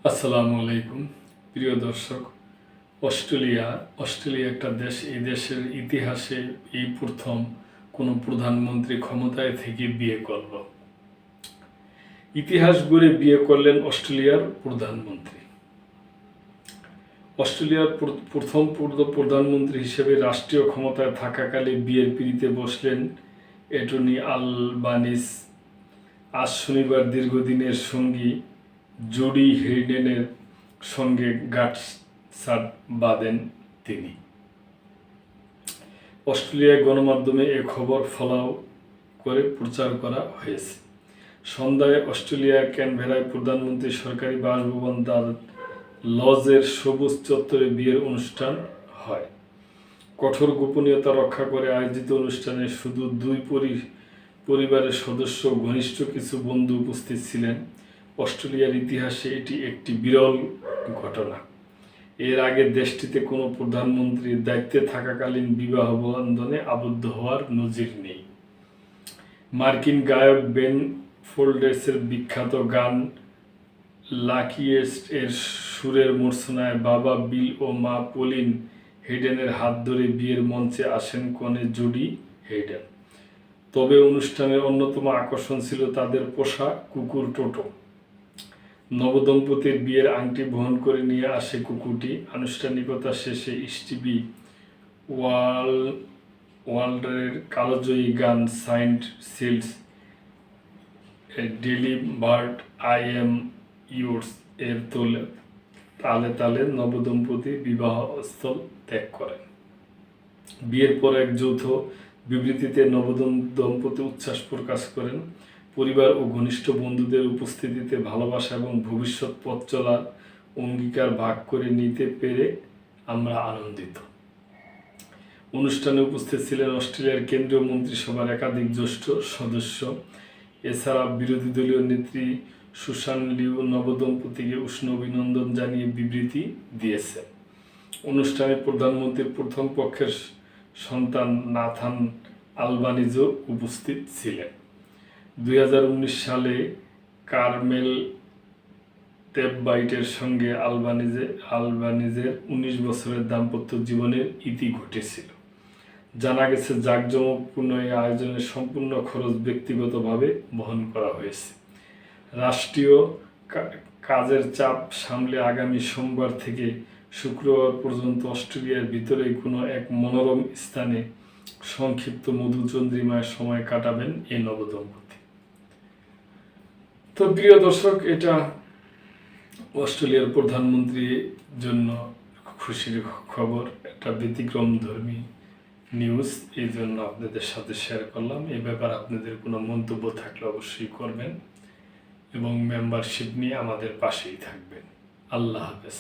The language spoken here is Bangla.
আসসালামু আলাইকুম প্রিয় দর্শক। অস্ট্রেলিয়া একটা দেশ। এই দেশের ইতিহাসে এই প্রথম কোনো প্রধানমন্ত্রী ক্ষমতায় থেকে বিয়ে করল। ইতিহাস গড়ে বিয়ে করলেন অস্ট্রেলিয়ার প্রধানমন্ত্রী। অস্ট্রেলিয়ার প্রথম প্রধানমন্ত্রী হিসেবে রাষ্ট্রীয় ক্ষমতায় থাকাকালে বিয়ের পিঁড়িতে বসলেন অ্যান্টনি আলবানিজ। আজ শনিবার দীর্ঘদিনের সঙ্গী জুডি হেইডেনের সঙ্গে গাঁটছড়া বাঁধেন তিনি। অস্ট্রেলিয়ায় গণমাধ্যমে এ খবর ফলাও করে প্রচার করা হয়েছে। সন্ধ্যায় অস্ট্রেলিয়ার ক্যানবেরায় প্রধানমন্ত্রীর সরকারি বাসভবন দ্য লজের সবুজ চত্বরে বিয়ের অনুষ্ঠান হয়। কঠোর গোপনীয়তা রক্ষা করে আয়োজিত অনুষ্ঠানে শুধু দুই পরিবারের সদস্য ঘনিষ্ঠ কিছু বন্ধু উপস্থিত ছিলেন। অস্ট্রেলিয়ার ইতিহাসে এটি একটি বিরল ঘটনা। এর আগে দেশটিতে কোনো প্রধানমন্ত্রীর দায়িত্বে থাকাকালীন বিবাহ বন্ধনে আবদ্ধ হওয়ার নজির নেই। মার্কিন গায়ক বেন ফোল্ডার্সের বিখ্যাত গান লাকিয়েস্ট এর সুরের মূর্ছনায় বাবা বিল ও মা পলিন হেইডেনের হাত ধরে বিয়ের মঞ্চে আসেন কনে জুডি হেইডেন। তবে অনুষ্ঠানের অন্যতম আকর্ষণ ছিল তাদের পোষা কুকুর টোটো। নবদম্পতির বিয়ের আংটি বহন করে নিয়ে আসে কুকুরটি। আনুষ্ঠানিকতা শেষে স্টিভি ওয়ান্ডারের কালোজয়ী গান signed sealed delivered I am yours এর তালে তালে নবদম্পতি বিবাহস্থল ত্যাগ করেন। বিয়ের পর এক যৌথ বিবৃতিতে নবদম্পতি উচ্ছ্বাস প্রকাশ করেন। পরিবার ও ঘনিষ্ঠ বন্ধুদের উপস্থিতিতে ভালোবাসা এবং ভবিষ্যৎ পথ চলার অঙ্গীকার ভাগ করে নিতে পেরে আমরা আনন্দিত। অনুষ্ঠানে উপস্থিত ছিলেন অস্ট্রেলিয়ার কেন্দ্রীয় মন্ত্রিসভার একাধিক জ্যেষ্ঠ সদস্য। এছাড়া বিরোধী দলীয় নেত্রী সুসান লিউ নবদম্পতিকে উষ্ণ অভিনন্দন জানিয়ে বিবৃতি দিয়েছেন। অনুষ্ঠানে প্রধানমন্ত্রীর প্রথম পক্ষের সন্তান নাথান আলবানিজও উপস্থিত ছিলেন। 2019 সালে কারমেল টেববাইটের সঙ্গে আলবানিজের 19 বছরের দাম্পত্য জীবনের ইতি ঘটেছিল। জানা গেছে, জাঁকজমকপূর্ণ এই আয়োজনের সম্পূর্ণ খরচ ব্যক্তিগতভাবে বহন করা হয়েছে। রাষ্ট্রীয় কাজের চাপ সামলে আগামী সোমবার থেকে শুক্রবার পর্যন্ত অস্ট্রেলিয়ার ভিতরে কোনো এক মনোরম স্থানে সংক্ষিপ্ত মধুচন্দ্রিমায় সময় কাটাবেন এই নবদম্পতি। তো প্রিয় দর্শক, এটা অস্ট্রেলিয়ার প্রধানমন্ত্রীর জন্য খুশির খবর, একটা ব্যতিক্রমধর্মী নিউজ, এই জন্য আপনাদের সাথে শেয়ার করলাম। এই ব্যাপারে আপনাদের কোনো মন্তব্য থাকলে অবশ্যই করবেন এবং মেম্বারশিপ নিয়ে আমাদের পাশেই থাকবেন। আল্লাহ হাফেজ।